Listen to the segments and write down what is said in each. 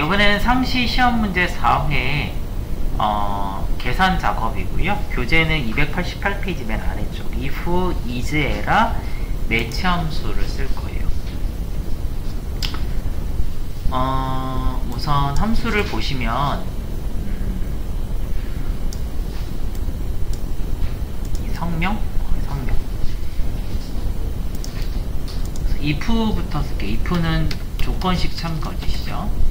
이번에는 상시 시험 문제 4회 계산 작업이고요. 교재는 288페이지 맨 아래쪽 if, is, era, 매치 함수를 쓸 거예요. 우선 함수를 보시면 이 성명 if부터 쓸게요. if는 조건식 참거짓이죠.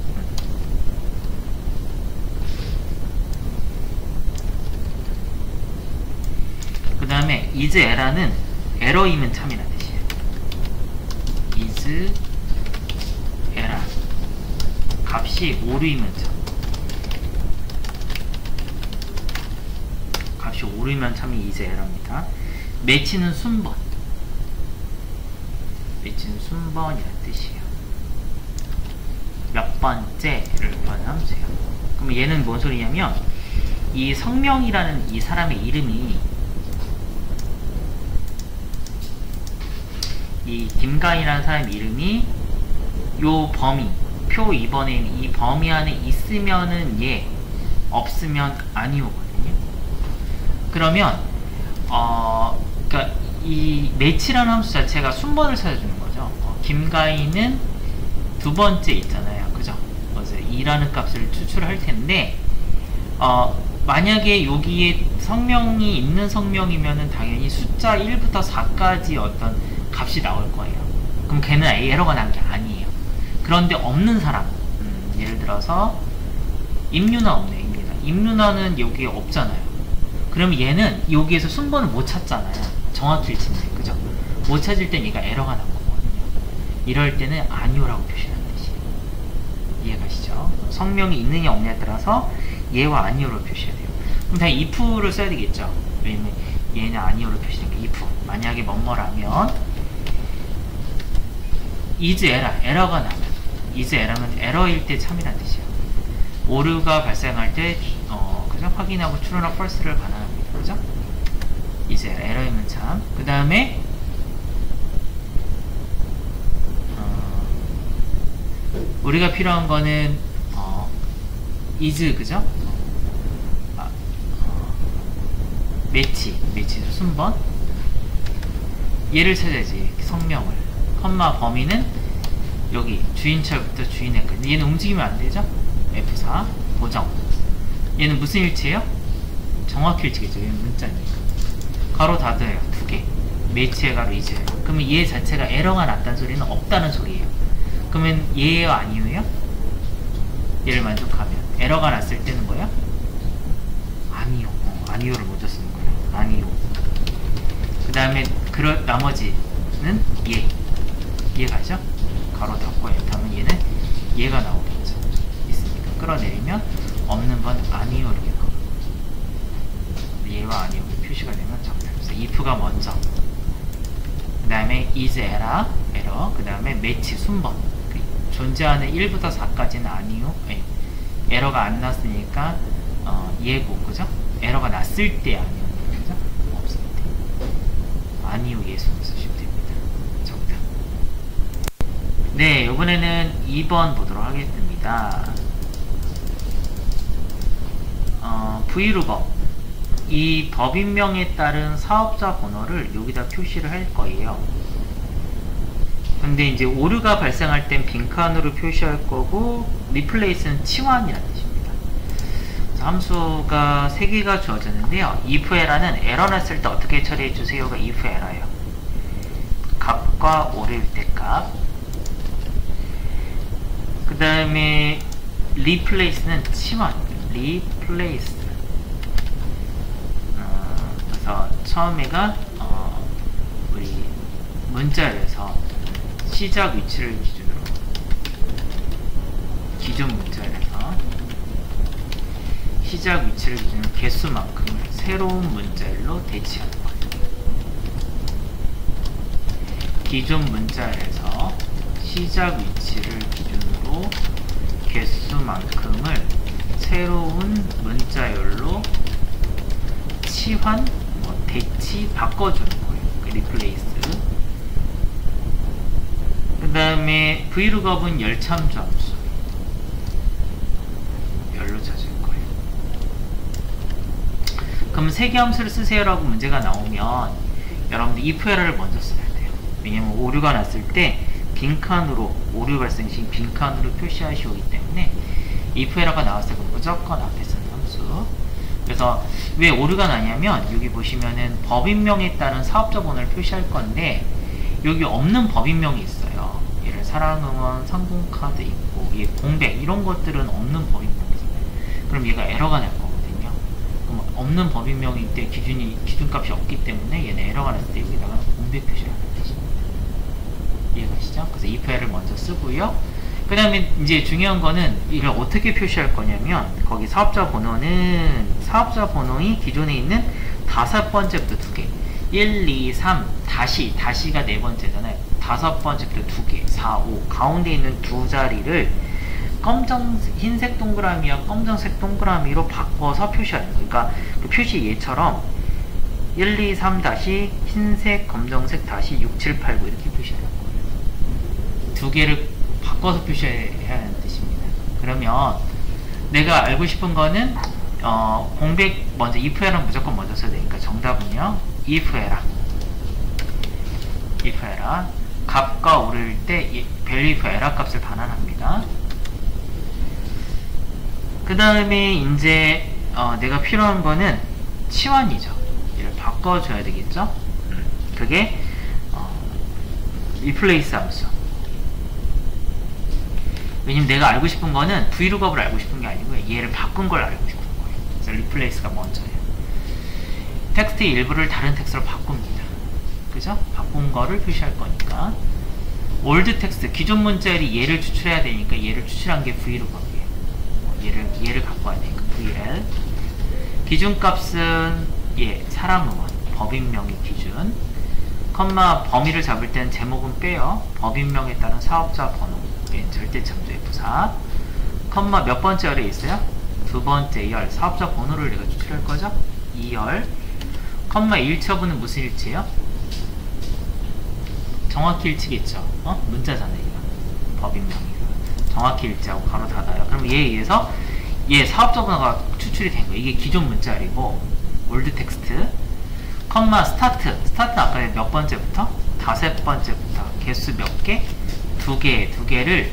그 다음에 is era는 에러이면 참이라는 뜻이에요. is era 값이 오류이면 참, 값이 오류이면 참이 is era입니다. 매치는 순번, 매치는 순번이라는 뜻이에요. 몇 번째를 구하는 함수예요. 그럼 얘는 뭔 소리냐면 이 성명이라는 이 사람의 이름이 이 김가인이라는 사람 이름이 요 범위 표 2번에 있는 이 범위 안에 있으면은 예, 없으면 아니오거든요. 그러면 그러니까 이 매치라는 함수 자체가 순번을 찾아주는 거죠. 김가인은 두 번째 있잖아요, 그죠? 그래서 2라는 값을 추출할 텐데 만약에 여기에 성명이 있는 성명이면은 당연히 숫자 1부터 4까지 어떤 값이 나올 거예요. 그럼 걔는 에러가 난 게 아니에요. 그런데 없는 사람, 예를 들어서 임윤아 없네요. 임윤아는 여기에 없잖아요. 그러면 얘는 여기에서 순번을 못 찾잖아요. 정확히 일치인데, 그죠? 못 찾을 땐 얘가 에러가 난 거거든요. 이럴 때는 아니오라고 표시하는 뜻이에요. 이해가시죠? 성명이 있느냐 없느냐에 따라서 얘와 아니오로 표시해야 돼요. 그럼 당연히 if를 써야 되겠죠. 왜냐면 얘는 아니오로 표시하니까 if. 만약에 뭐뭐라면 is error, 에러가 나면 is error은 에러일 때 참이라는 뜻이에요. 오류가 발생할 때 그죠? 확인하고 true나 false를 반환합니다. 그죠? is error, 에러이면 참. 그 다음에 우리가 필요한 거는 is, 그죠? 매치도 순번. 얘를 찾아야지, 성명을. 컴마 범위는 여기 주인철부터 주인에까지. 얘는 움직이면 안 되죠? F4 보정. 얘는 무슨 일체예요? 정확히 일체겠죠. 얘는 문자니까. 가로 닫아요. 두 개. 매치의 가로 이제요. 그러면 얘 자체가 에러가 났다는 소리는 없다는 소리예요. 그러면 얘예요, 아니요예요? 얘를 만족하면 에러가 났을 때는 뭐예요? 아니요. 아니요를 먼저 쓰는 거예요. 아니요. 그 다음에 나머지는 얘. 이해가죠? 가로 닫고 하면 얘는 얘가 나오겠죠. 있으니까 끌어내리면 없는 건 아니요 이렇게 나와요. 얘와 아니요 표시가 되면 정답. 그래서 if가 먼저, 그 다음에 is error, 그 다음에 매치 순번. 존재하는 1부터 4까지는 아니요, 에러가 안 났으니까 예고, 그죠? 에러가 났을 때 아니요, 그죠? 없을 때 아니요 예수를 쓰시면 됩니다. 정답. 네, 이번에는 2번 보도록 하겠습니다. V루법. 이 법인명에 따른 사업자 번호를 여기다 표시를 할 거예요. 근데 이제 오류가 발생할 땐 빈칸으로 표시할 거고, 리플레이스는 치환이라는 뜻입니다. 함수가 3개가 주어졌는데요. if error는 에러 났을 때 어떻게 처리해 주세요가 if error예요. 값과 오류일 때 값. 그 다음에 replace는 치환, replace. 그래서 처음에가 우리 문자열에서 시작 위치를 기준으로, 기존 문자열에서 시작 위치를 기준으로 개수만큼을 새로운 문자열로 대치하는 거예요. 기존 문자열에서 시작 위치를 기준으로 개수만큼을 새로운 문자열로 치환, 대치, 바꿔주는 거예요. 리플레이스. 그 다음에 Vlookup은 열참조 함수. 그럼 세계함수를 쓰세요라고 문제가 나오면 여러분들 if 에러를 먼저 써야 돼요. 왜냐면 오류가 났을 때 빈칸으로, 오류 발생 시 빈칸으로 표시하시오기 때문에 if 에러가 나왔을 때 무조건 앞에 쓰는 함수. 그래서 왜 오류가 나냐면 여기 보시면은 법인명에 따른 사업자 번호를 표시할 건데 여기 없는 법인명이 있어요. 예를 사랑응원, 상공카드 있고 얘 공백 이런 것들은 없는 법인명이 있어요. 그럼 얘가 에러가 날 거거든요. 그럼 없는 법인명일 때 기준값이 없기 때문에 얘는 에러가 났을 때 여기다가 공백 표시를 하는 것입니다. 이해가시죠? 그래서 if 를 먼저 쓰고요. 그 다음에 이제 중요한 거는 이걸 어떻게 표시할 거냐면 거기 사업자 번호는 사업자 번호이 기존에 있는 5번째부터 2개 1, 2, 3 다시가 4번째잖아요. 5번째부터 2개 4, 5 가운데 있는 두 자리를 흰색 동그라미와 검정색 동그라미로 바꿔서 표시하는 거예요. 그러니까 그 표시 얘처럼 1, 2, 3 다시 흰색, 검정색 다시 6, 7, 8, 9 이렇게 표시하는 거예요. 두 개를 바꿔서 표시해야 하는 뜻입니다. 그러면 내가 알고 싶은 거는 공백 먼저 if 에라 무조건 먼저 써야 되니까 정답은요 if 에라 값과 오를 때 value if 에라 값을 반환합니다. 그 다음에 이제 내가 필요한 거는 치환이죠. 얘를 바꿔줘야 되겠죠. 그게 replace 함수. 왜냐면 내가 알고 싶은 거는 vlookup을 알고 싶은 게 아니고 얘를 바꾼 걸 알고 싶은 거예요. 그래서 replace가 먼저예요. 텍스트의 일부를 다른 텍스트로 바꿉니다. 그죠? 바꾼 거를 표시할 거니까 old 텍스트, 기존 문자열이 얘를 추출해야 되니까 얘를 추출한 게 vlookup이에요. 얘를 갖고 와야 되니까 vl. 기준값은 사람응원, 법인명의 기준. 컴마 범위를 잡을 때는 제목은 빼요. 법인명에 따른 사업자 번호. 절대참조의 부사. 컴마 몇 번째 열에 있어요? 두 번째 열. 사업자 번호를 내가 추출할 거죠? 2열. 컴마 일처분은 무슨 일치예요? 정확히 일치겠죠. 문자잖아요. 이거. 법인명이고. 정확히 일치하고 가로 닫아요. 그럼 얘에 의해서 사업자 번호가 추출이 된 거예요. 이게 기존 문자열이고 올드 텍스트. 컴마 스타트는 아까 몇 번째부터? 5번째부터. 개수 몇 개? 2개를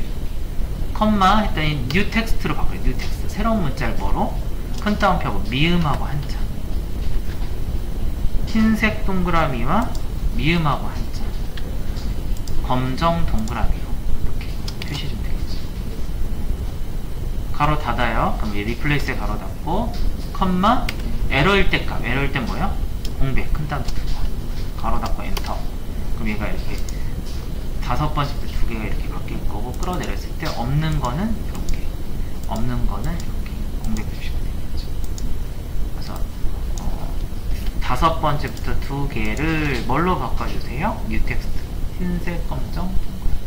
컴마 했더니 뉴 텍스트로 바꿔요. 뉴 텍스트. 새로운 문자를 뭐로? 큰 따옴표하고 미음하고 한자. 흰색 동그라미와 미음하고 한자. 검정 동그라미로 이렇게 표시 좀 되겠죠. 가로 닫아요. 그럼 리플레이스에 가로 닫고 컴마 에러일 때 값. 에러일 때 뭐예요? 공백. 큰 따옴표 가로 닫고 엔터. 그럼 얘가 이렇게 5번째부터 2개가 이렇게 바뀔 거고 끌어내렸을 때 없는 거는 이렇게 없는 거는 이렇게 공백 표시가 되겠죠. 그래서 5번째부터 2개를 뭘로 바꿔주세요? 뉴 텍스트 흰색 검정 동그라미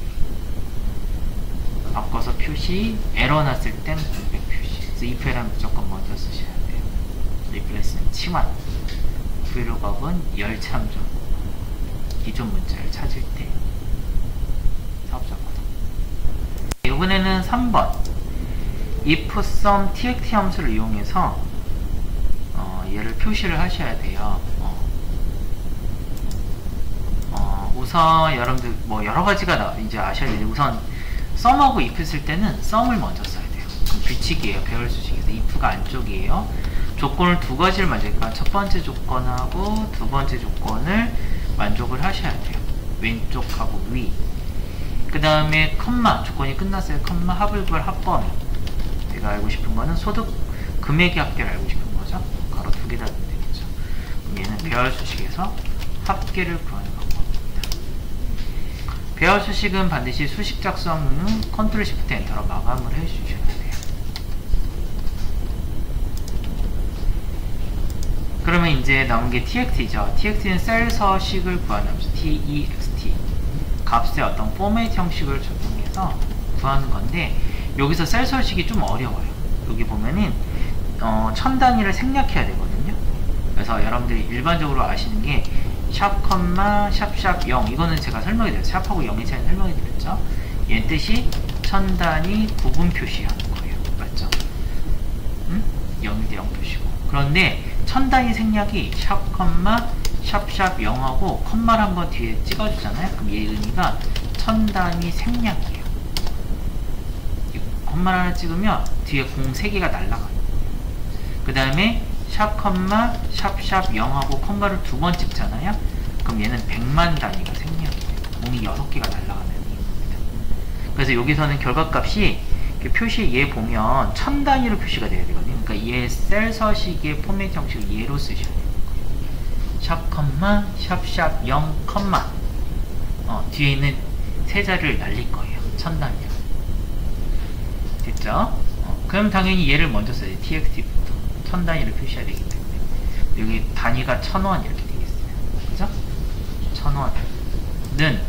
바꿔서 표시 에러 났을 땐 공백 표시. 그래서 if 에러는 무조건 먼저 쓰셔야 돼요. replace는 치환, vlookup은 열참조 기존 문자를 찾을 때 이번에는 3번 if some txt 함수를 이용해서 얘를 표시를 하셔야 돼요. 우선 여러분들 뭐 여러가지가 이제 아셔야 되는데 우선 sum하고 if 쓸 때는 sum을 먼저 써야 돼요. 규칙이에요. 배열 수식에서 if가 안쪽이에요. 조건을 2가지를 만들니까 첫 번째 조건하고 두 번째 조건을 만족을 하셔야 돼요. 왼쪽하고 위. 그 다음에 컴마 조건이 끝났어요. 컴마 합을구할 합범위. 내가 알고 싶은 거는 소득 금액의 합계를 알고 싶은 거죠. 가로 2개 닫으면 되겠죠. 그럼 얘는 배열 수식에서 합계를 구하는 방법입니다. 배열 수식은 반드시 수식 작성 후 컨트롤 시프트 엔터로 마감을 해주셔야 돼요. 그러면 이제 남은 게 txt죠. txt는 셀 서식을 구하는 함수 text. 값의 어떤 포맷 형식을 적용해서 구하는 건데 여기서 셀 서식이 좀 어려워요. 여기 보면은 1000단위를 생략해야 되거든요. 그래서 여러분들이 일반적으로 아시는 게 샵, 샵 0 이거는 제가 설명해 드렸어요. 샵하고 0의 차이는 설명해 드렸죠. 얘 뜻이 1000단위 구분 표시하는 거예요. 맞죠? 0일 때 0 표시고 그런데 천 단위 생략이 샵 컴마 샵샵 0하고 컴마를 한번 뒤에 찍어주잖아요. 그럼 얘 의미가 천 단위 생략이에요. 컴마를 하나 찍으면 뒤에 공 3개가 날라가요. 그 다음에 샵 컴마 샵샵 0하고 컴마를 2번 찍잖아요. 그럼 얘는 100만 단위가 생략이에요. 공이 6개가 날라가는 이유입니다. 그래서 여기서는 결과값이 표시 얘 보면 천 단위로 표시가 돼야 되거든요. 그러니까 얘 셀 서식의 포맷 형식을 얘로 쓰셔야 돼요. 샵 컴마 샵샵 0 컴마 뒤에 있는 세 자리를 날릴 거예요. 천 단위로. 됐죠? 그럼 당연히 얘를 먼저 써야 돼요. txt부터 천 단위로 표시해야 되기 때문에 여기 단위가 1000원 이렇게 되겠어요. 그죠? 1000원은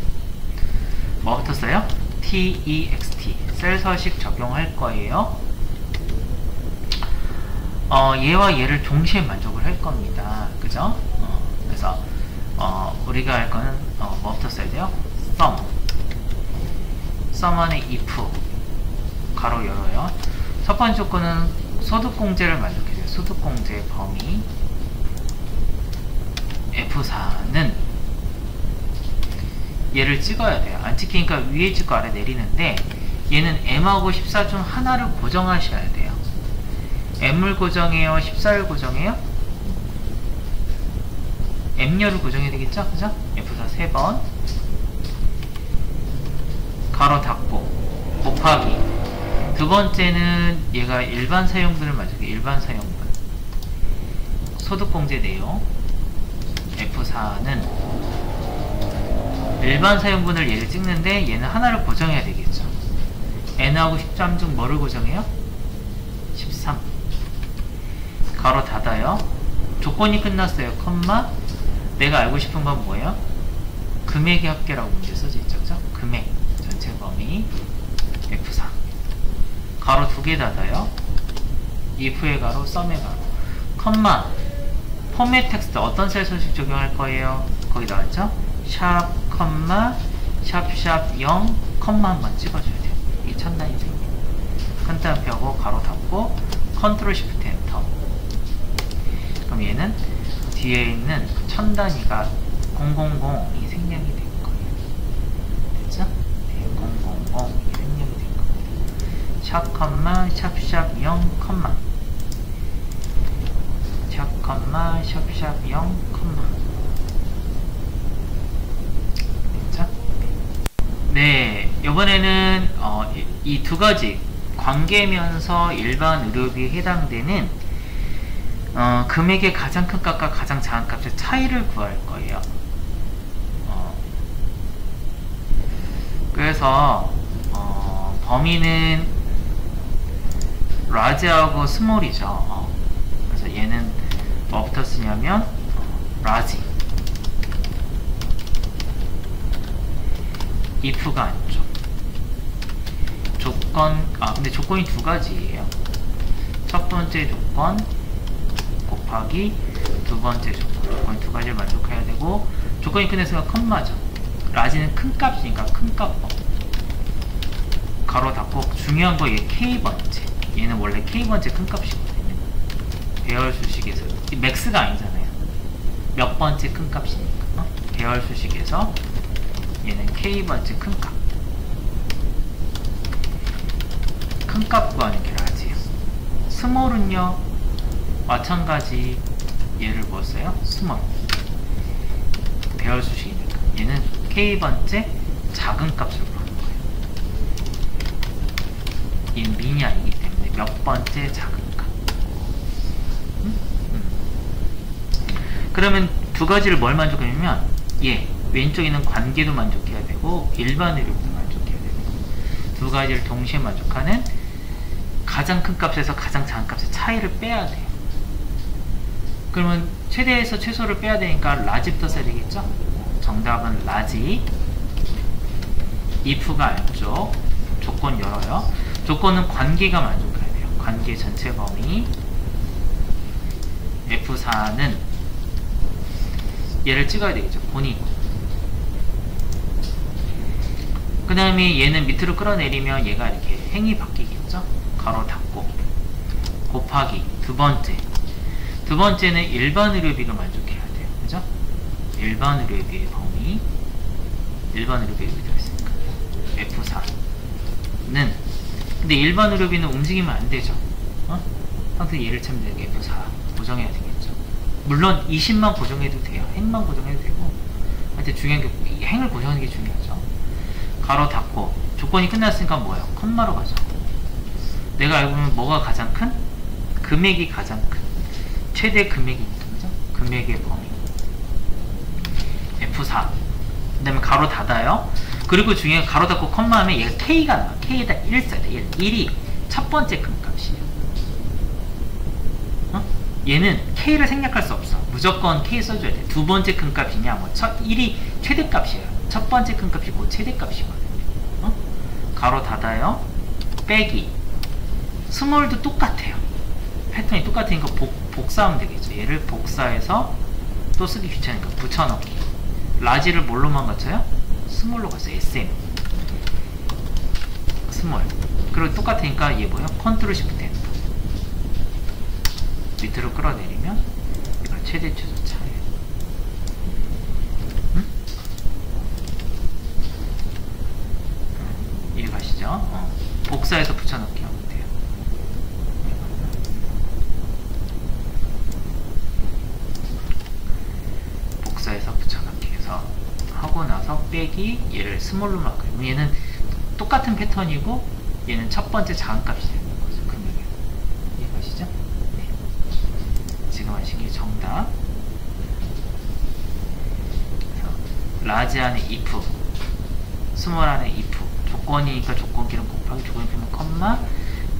뭐부터 써요? text 셀 서식 적용할 거예요. 얘와 얘를 동시에 만족을 할 겁니다. 그죠? 그래서 우리가 할 거는 뭐부터 써야 돼요? sum 안에 if 가로 열어요. 첫 번째 조건은 소득공제를 만족해줘요. 소득공제 범위 F4는 얘를 찍어야 돼요. 안 찍히니까 위에 찍고 아래 내리는데 얘는 M하고 14 중 하나를 고정하셔야 돼요. M을 고정해요? 14를 고정해요? M열을 고정해야 되겠죠? 그죠? F4 3번 가로 닫고 곱하기 두 번째는 얘가 일반 사용분을 만족해요. 일반 사용분 소득공제 내용 F4는 일반 사용분을 얘를 찍는데 얘는 하나를 고정해야 되겠죠. N하고 13 중 뭐를 고정해요? 13 가로 닫아요. 조건이 끝났어요. 컴마 내가 알고 싶은 건 뭐예요? 금액의 합계라고 문제 써져 있죠. 그죠? 금액 전체 범위 F4 가로 2개 닫아요. if의 가로 sum의 가로 컴마 포맷 텍스트 어떤 셀 서식 적용할 거예요? 거기 나왔죠? 샵 컴마 샵샵 0 컴마 한번 찍어줘야 돼요. 이게 천 단위 생겨. 큰 따옴표하고 가로 닫고 컨트롤 시프트 엔터. 그럼 얘는 뒤에 있는 천 단위가 000이 생략이 될 거예요. 됐죠? 네, 000이 생략이 될 겁니다. 샵 컴마 샵샵 0 컴마 샵 컴마 샵샵 0 컴마. 됐죠? 네, 이번에는 이 두 가지 관계면서 일반 의료비에 해당되는 금액의 가장 큰 값과 가장 작은 값의 차이를 구할 거예요. 그래서 범위는 large하고 small이죠. 그래서 얘는 뭐부터 쓰냐면 large if가 안쪽 조건 근데 조건이 두 가지예요. 첫 번째 조건 곱하기 두 번째 조건이 두 가지를 만족해야 되고 조건이 끝냈으니까 컴마죠. 라지는 큰 값이니까 큰 값법 가로 닫고 중요한 거 얘 K번째 얘는 원래 K번째 큰 값이거든요. 배열 수식에서 맥스가 아니잖아요. 몇 번째 큰 값이니까 배열 수식에서 얘는 K번째 큰 값 큰 값 구하는 게 라지예요. 스몰은요 마찬가지 얘를 뭐 써요? 스몰 배열 수식이니까 얘는 K번째 작은 값을 구하는 거예요. 얘는 미니 아니기 때문에 몇 번째 작은 값. 그러면 두 가지를 뭘 만족하냐면 얘 왼쪽에 있는 관계도 만족해야 되고 일반 의료도 만족해야 되고 두 가지를 동시에 만족하는 가장 큰 값에서 가장 작은 값의 차이를 빼야 돼요. 그러면 최대에서 최소를 빼야 되니까 라지부터 써야 되겠죠? 정답은 라지 if가 안쪽 조건 열어요. 조건은 관계가 만족해야 돼요. 관계 전체 범위 F4는 얘를 찍어야 되겠죠. 본인 그 다음에 얘는 밑으로 끌어내리면 얘가 이렇게 행이 바뀌겠죠. 가로 닫고 곱하기 두 번째 두 번째는 일반 의료비가 만족해야 돼요. 그죠? 일반 의료비의 범위. 일반 의료비가 들어있으니까. F4는, 근데 일반 의료비는 움직이면 안 되죠. 항상 얘를 찾면 되게 F4 고정해야 되겠죠. 물론 20만 고정해도 돼요. 행만 고정해도 되고. 하여튼 중요한 게, 행을 고정하는 게 중요하죠. 가로 닫고. 조건이 끝났으니까 뭐예요? 컴마로 가죠. 내가 알고 보면 뭐가 가장 큰? 금액이 가장 큰. 최대 금액이 있죠. 금액의 범위. F4. 그 다음에 가로 닫아요. 그리고 중요한 가로 닫고 컴마 하면 얘가 K가 나와. K에다 1 써야 돼. 1이 첫 번째 금값이에요. 얘는 K를 생략할 수 없어. 무조건 K 써줘야 돼. 두 번째 금값이냐, 뭐, 1이 최대값이에요. 첫 번째 금값이고 최대값이거든요. 가로 닫아요. 빼기. 스몰도 똑같아요. 패턴이 똑같으니까 복사하면 되겠죠. 얘를 복사해서 또 쓰기 귀찮으니까 붙여넣기. 라지를 뭘로만 갖춰요? 스몰로 갖춰요. SM. 스몰. 그리고 똑같으니까 얘 뭐예요? 컨트롤 시프트 F. 밑으로 끌어내리면 이걸 최대 최소차예요. 이해가시죠? 복사해서 붙여넣기 하면 돼요. 복사해서 붙여넣기 해서 하고 나서 빼기, 얘를 스몰로 막아요. 얘는 똑같은 패턴이고 얘는 첫 번째 작은 값이 되는 거죠. 금액이. 이해가시죠? 네. 지금 하신 게 정답. 그래서 라지 안에 if, 스몰 안에 if. 조건이니까 조건기는 곱하기 조건기는 컴마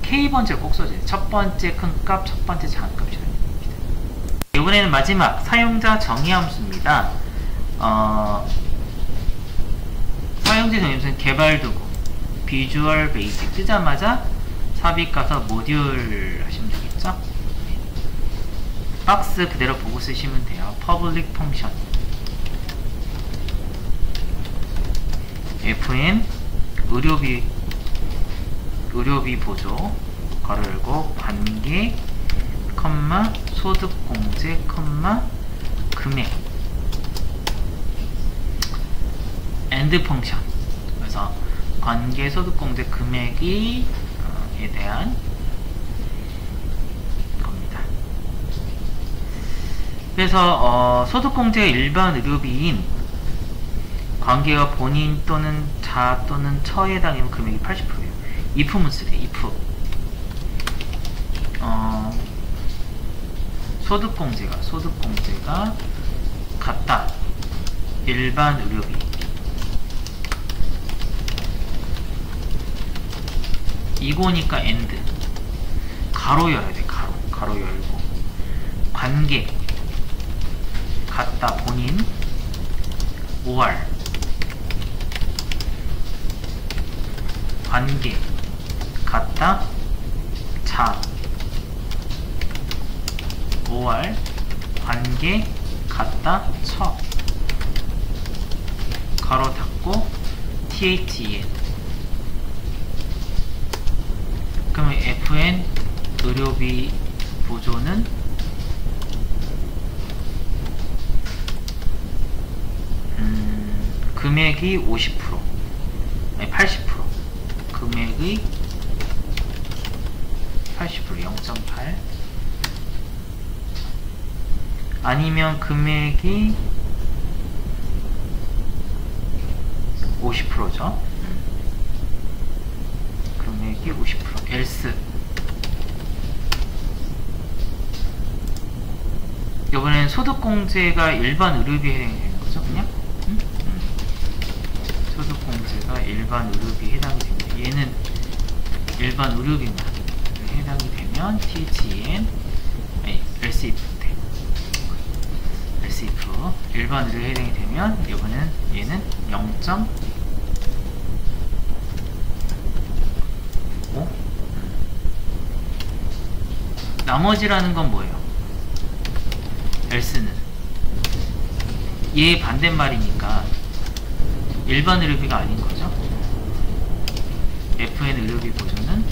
K번째를 꼭 써줘요. 첫 번째 큰 값, 첫 번째 작은 값이라는 얘기입니다. 이번에는 마지막 사용자 정의 함수입니다. 사용자 정의 함수는 개발 도구, 비주얼 베이직 뜨자마자 삽입 가서 모듈 하시면 되겠죠? 네. 박스 그대로 보고 쓰시면 돼요. 퍼블릭 펑션 fn 의료비 보조 가로 열고 관계 컴마 소득공제 컴마 금액 엔드 펑션. 그래서 관계 소득공제 금액이 에 대한 겁니다. 그래서 소득공제가 일반 의료비인 관계가 본인 또는 자 또는 처에 해당하면 금액이 80%예요. if문 쓰세요. if 소득공제가 같다. 일반 의료비 이거니까 and 가로 열어야 돼. 가로 열고 관계 같다. 본인 5월 관계 같다. 자 5월 관계 같다. 처 가로 닫고 THEN. 그러면 FN 의료비 보조는 금액이 50% 아니 80% 금액의 80% 0.8 아니면 금액이 50%죠. 금액이 50% else. 이번엔 소득공제가 일반 의료비에 해당이 되는 거죠, 그냥? 소득공제가 일반 의료비에 해당이 됩니다. 얘는 일반 의료비만 해당이 되면 THN else if else if 일반 의료비에 해당이 되면 이번엔 얘는 0.5 나머지라는 건 뭐예요? else는 얘 반대말이니까 일반 의료비가 아닌 거죠. FN 의료비 보조는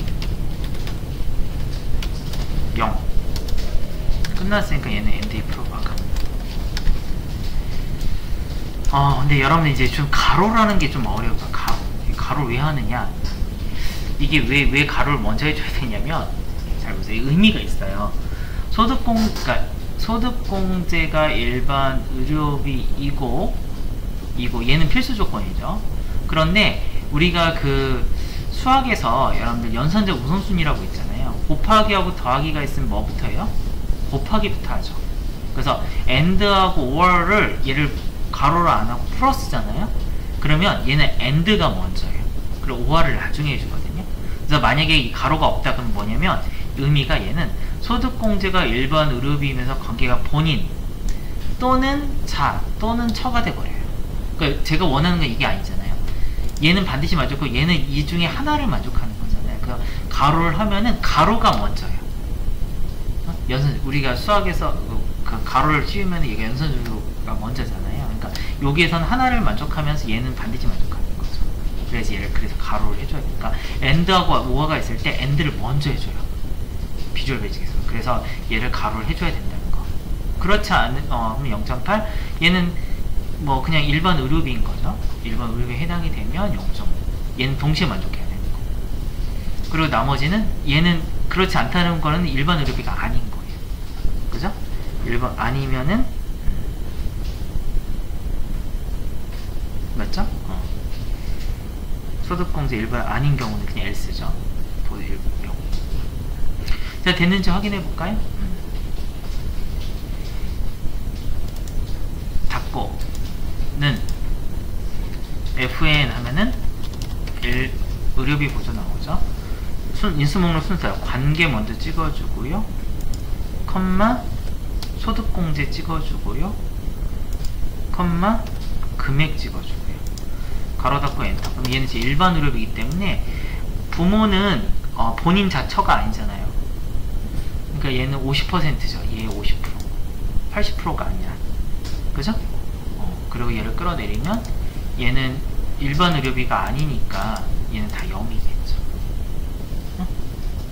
0. 끝났으니까 얘는 end if 박합니다. 근데 여러분 이제 좀 가로라는 게 좀 어려워요. 가로 왜 하느냐? 이게 왜 가로를 먼저 해줘야 되냐면, 잘 보세요. 의미가 있어요. 그러니까 소득공제가 일반 의료비이고, 얘는 필수 조건이죠. 그런데 우리가 그 수학에서 여러분들 연산적 우선순위라고 있잖아요. 곱하기하고 더하기가 있으면 뭐부터 해요? 곱하기부터 하죠. 그래서 and하고 or를 얘를 가로로 안 하고 플러스잖아요. 그러면 얘는 and가 먼저예요. 그리고 or를 나중에 해주거든요. 그래서 만약에 이 가로가 없다 그러면 뭐냐면 의미가 얘는 소득공제가 일반 의료비이면서 관계가 본인 또는 자 또는 처가 돼버려요. 그러니까 제가 원하는 건 이게 아니잖아요. 얘는 반드시 만족하고 얘는 이 중에 하나를 만족하는 거잖아요. 그 가로를 하면은 가로가 먼저예요. 우리가 수학에서 그 가로를 씌우면 얘가 연산주가 먼저잖아요. 그러니까 여기에서는 하나를 만족하면서 얘는 반드시 만족하는 거죠. 그래서 가로를 해줘야 되니까 and하고 or가 있을 때 and를 먼저 해줘요. 비주얼 베이직에서. 그래서 얘를 가로를 해줘야 된다는 거. 그렇지 않은 그럼 0.8 얘는 뭐 그냥 일반 의료비인 거죠. 일반 의료비에 해당이 되면 0.5 얘는 동시에 만족해야 되는 거. 그리고 나머지는 얘는 그렇지 않다는 거는 일반 의료비가 아닌 거예요. 그죠? 일반 아니면은 맞죠? 소득공제 일반 아닌 경우는 그냥 else죠. 자, 됐는지 확인해 볼까요? 닫고는 FN 하면은 의료비 보조 나오죠. 인수 목록 순서요. 관계 먼저 찍어주고요. 컴마 소득공제 찍어주고요. 컴마 금액 찍어주고요. 가로 닫고 엔터. 그럼 얘는 이제 일반 의료비이기 때문에 부모는 본인 자처가 아니잖아요. 그러니까 얘는 50%죠. 얘 50%. 80%가 아니야. 그죠? 그리고 얘를 끌어내리면 얘는 일반 의료비가 아니니까 얘는 다 0이겠죠.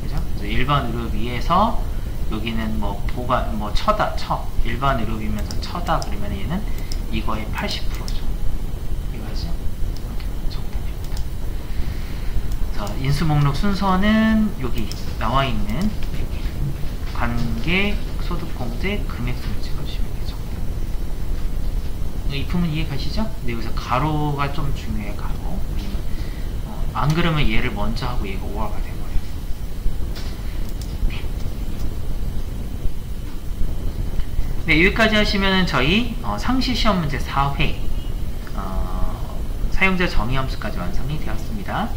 그죠? 그래서 일반 의료비에서 여기는 뭐 처다. 일반 의료비면서 처다 그러면 얘는 이거의 80%죠. 이거죠? 이렇게 정답입니다. 자, 인수 목록 순서는 여기 나와 있는 관계, 소득공제, 금액순을 찍어주시면 되죠. 이 품은 이해 가시죠? 근데 여기서 가로가 좀 중요해, 가로. 안 그러면 얘를 먼저 하고 얘가 5화가 돼버려요. 네, 여기까지 하시면은 저희 상시 시험 문제 4회 사용자 정의 함수까지 완성이 되었습니다.